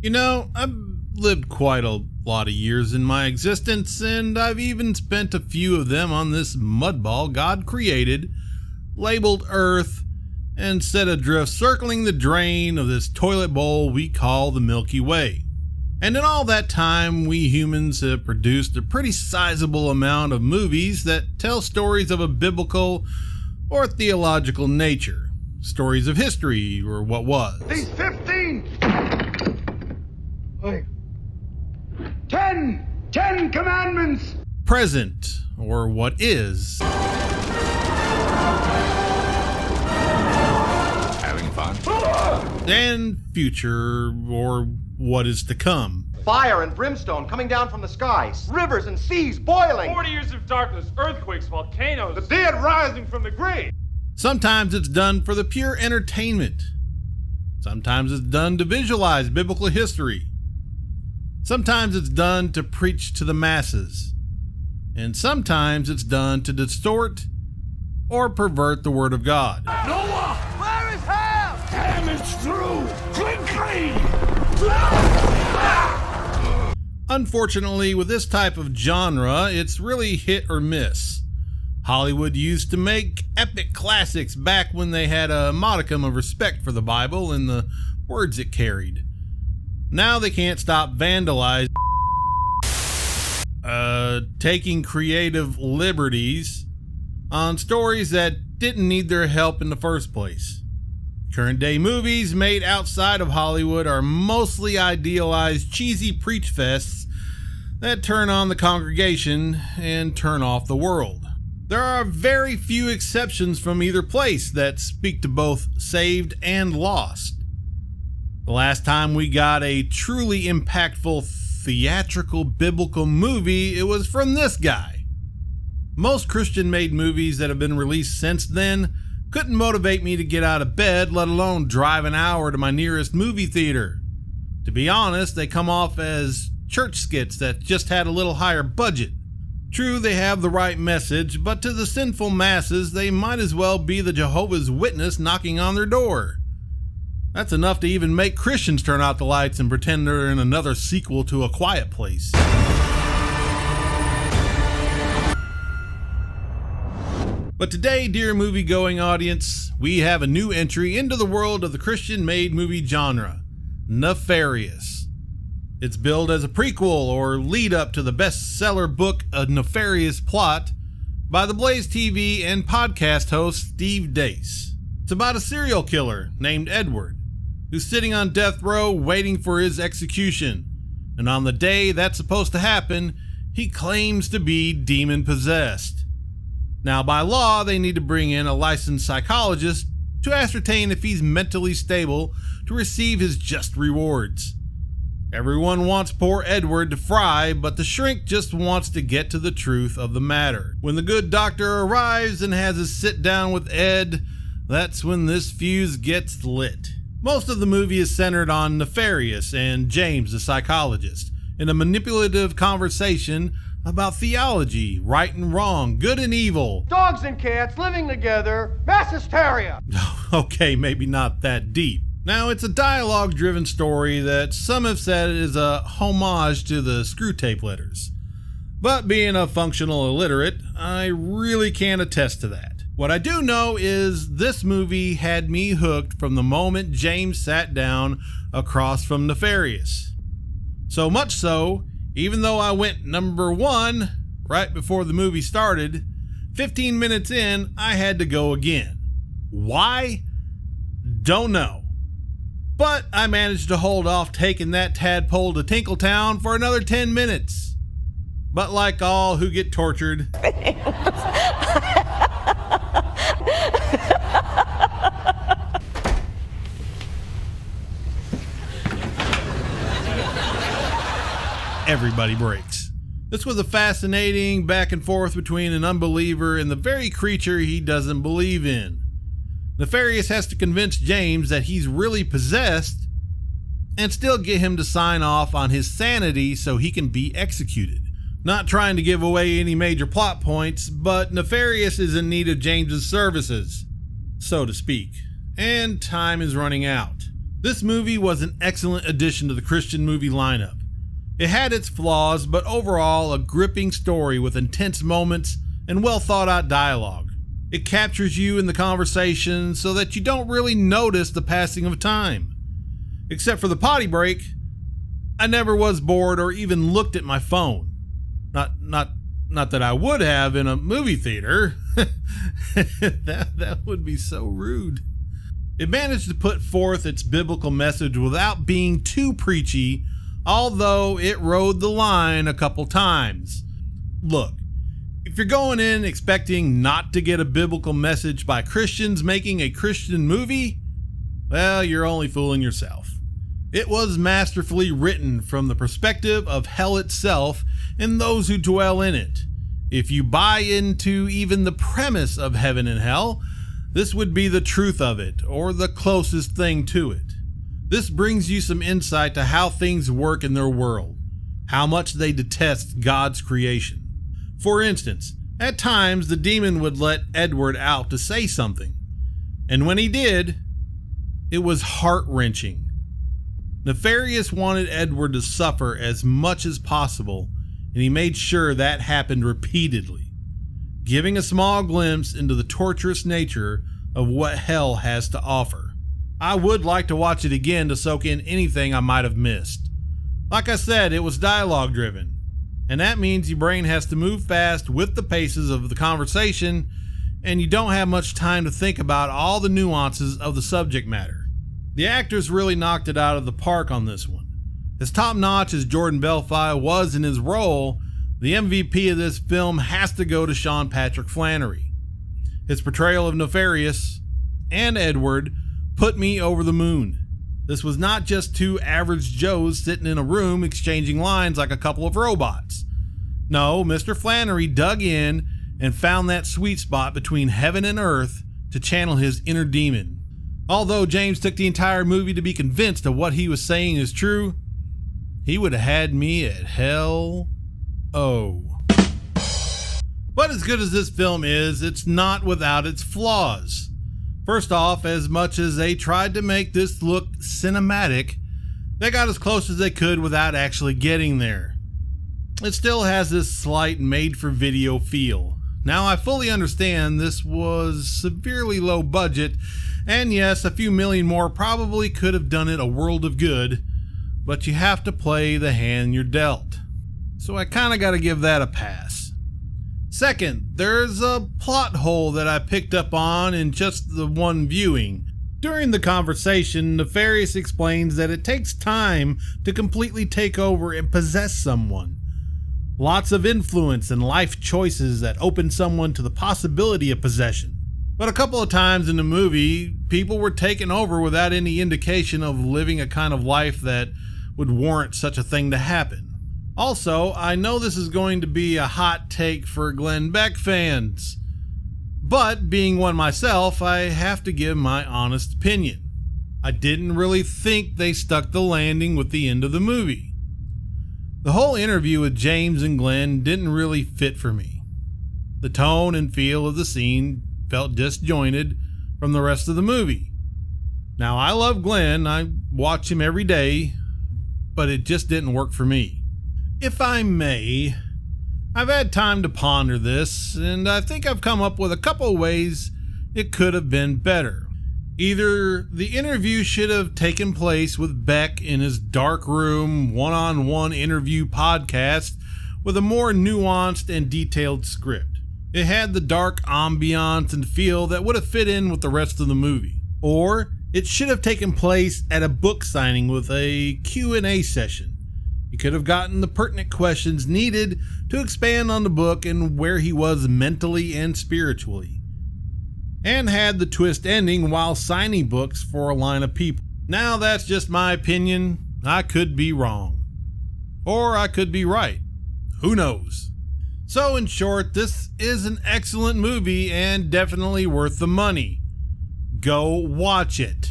You know, I've lived quite a lot of years in my existence, and I've even spent a few of them on this mudball God created, labeled Earth, and set adrift circling the drain of this toilet bowl we call the Milky Way. And in all that time, we humans have produced a pretty sizable amount of movies that tell stories of a biblical or theological nature, stories of history or what was. These 10 commandments! Present, or what is. Having fun? And future, or what is to come. Fire and brimstone coming down from the skies. Rivers and seas boiling. 40 years of darkness, earthquakes, volcanoes. The dead rising from the grave. Sometimes it's done for the pure entertainment. Sometimes it's done to visualize biblical history. Sometimes it's done to preach to the masses. And sometimes it's done to distort or pervert the word of God. Noah! Where is hell? Damage through! Clean! Unfortunately, with this type of genre, it's really hit or miss. Hollywood used to make epic classics back when they had a modicum of respect for the Bible and the words it carried. Now they can't stop vandalizing, taking creative liberties on stories that didn't need their help in the first place. Current day movies made outside of Hollywood are mostly idealized cheesy preach fests that turn on the congregation and turn off the world. There are very few exceptions from either place that speak to both saved and lost. The last time we got a truly impactful theatrical biblical movie, it was from this guy. Most Christian-made movies that have been released since then couldn't motivate me to get out of bed, let alone drive an hour to my nearest movie theater. To be honest, they come off as church skits that just had a little higher budget. True, they have the right message, but to the sinful masses, they might as well be the Jehovah's Witness knocking on their door. That's enough to even make Christians turn out the lights and pretend they're in another sequel to A Quiet Place. But today, dear movie-going audience, we have a new entry into the world of the Christian-made movie genre, Nefarious. It's billed as a prequel or lead-up to the bestseller book A Nefarious Plot by the Blaze TV and podcast host Steve Deace. It's about a serial killer named Edward, who's sitting on death row waiting for his execution, and on the day that's supposed to happen, he claims to be demon-possessed. Now, by law, they need to bring in a licensed psychologist to ascertain if he's mentally stable to receive his just rewards. Everyone wants poor Edward to fry, but the shrink just wants to get to the truth of the matter. When the good doctor arrives and has a sit down with Ed, that's when this fuse gets lit. Most of the movie is centered on Nefarious and James, the psychologist, in a manipulative conversation about theology, right and wrong, good and evil. Dogs and cats living together, mass hysteria. Okay, maybe not that deep. Now, it's a dialogue-driven story that some have said is a homage to the Screwtape Letters. But being a functional illiterate, I really can't attest to that. What I do know is this movie had me hooked from the moment James sat down across from Nefarious. So much so, even though I went number 1 right before the movie started, 15 minutes in, I had to go again. Why? Don't know. But I managed to hold off taking that tadpole to Tinkletown for another 10 minutes. But like all who get tortured, everybody breaks. This was a fascinating back and forth between an unbeliever and the very creature he doesn't believe in. Nefarious has to convince James that he's really possessed and still get him to sign off on his sanity so he can be executed. Not trying to give away any major plot points, but Nefarious is in need of James's services, so to speak, and time is running out. This movie was an excellent addition to the Christian movie lineup. It had its flaws, but overall a gripping story with intense moments and well thought out dialogue. It captures you in the conversation so that you don't really notice the passing of time. Except for the potty break, I never was bored or even looked at my phone. Not that I would have in a movie theater. that would be so rude. It managed to put forth its biblical message without being too preachy, although it rode the line a couple times. Look, if you're going in expecting not to get a biblical message by Christians making a Christian movie, well, you're only fooling yourself. It was masterfully written from the perspective of hell itself and those who dwell in it. If you buy into even the premise of heaven and hell, this would be the truth of it, or the closest thing to it. This brings you some insight to how things work in their world, how much they detest God's creation. For instance, at times the demon would let Edward out to say something, and when he did, it was heart-wrenching. Nefarious wanted Edward to suffer as much as possible, and he made sure that happened repeatedly, giving a small glimpse into the torturous nature of what hell has to offer. I would like to watch it again to soak in anything I might have missed. Like I said, it was dialogue driven, and that means your brain has to move fast with the paces of the conversation, and you don't have much time to think about all the nuances of the subject matter. The actors really knocked it out of the park on this one. As top-notch as Jordan Belfry was in his role, the MVP of this film has to go to Sean Patrick Flanery. His portrayal of Nefarious and Edward put me over the moon. This was not just two average Joes sitting in a room exchanging lines like a couple of robots. No, Mr. Flanery dug in and found that sweet spot between heaven and earth to channel his inner demon. Although James took the entire movie to be convinced of what he was saying is true, he would have had me at hell. Oh. But as good as this film is, it's not without its flaws. First off, as much as they tried to make this look cinematic, they got as close as they could without actually getting there. It still has this slight made-for-video feel. Now, I fully understand this was severely low budget, and yes, a few million more probably could have done it a world of good, but you have to play the hand you're dealt. So I kind of got to give that a pass. Second, there's a plot hole that I picked up on in just the one viewing. During the conversation, Nefarious explains that it takes time to completely take over and possess someone. Lots of influence and life choices that open someone to the possibility of possession. But a couple of times in the movie, people were taken over without any indication of living a kind of life that would warrant such a thing to happen. Also, I know this is going to be a hot take for Glenn Beck fans, but being one myself, I have to give my honest opinion. I didn't really think they stuck the landing with the end of the movie. The whole interview with James and Glenn didn't really fit for me. The tone and feel of the scene felt disjointed from the rest of the movie. Now, I love Glenn, I watch him every day, but it just didn't work for me. If I may, I've had time to ponder this, and I think I've come up with a couple of ways it could have been better. Either the interview should have taken place with Beck in his dark room, one-on-one interview podcast with a more nuanced and detailed script. It had the dark ambiance and feel that would have fit in with the rest of the movie. Or it should have taken place at a book signing with a Q&A session. You could have gotten the pertinent questions needed to expand on the book and where he was mentally and spiritually. And had the twist ending while signing books for a line of people. Now that's just my opinion. I could be wrong. Or I could be right. Who knows? So in short, this is an excellent movie and definitely worth the money. Go watch it.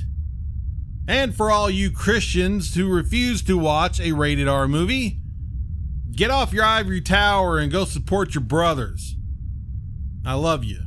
And for all you Christians who refuse to watch a rated R movie, get off your ivory tower and go support your brothers. I love you.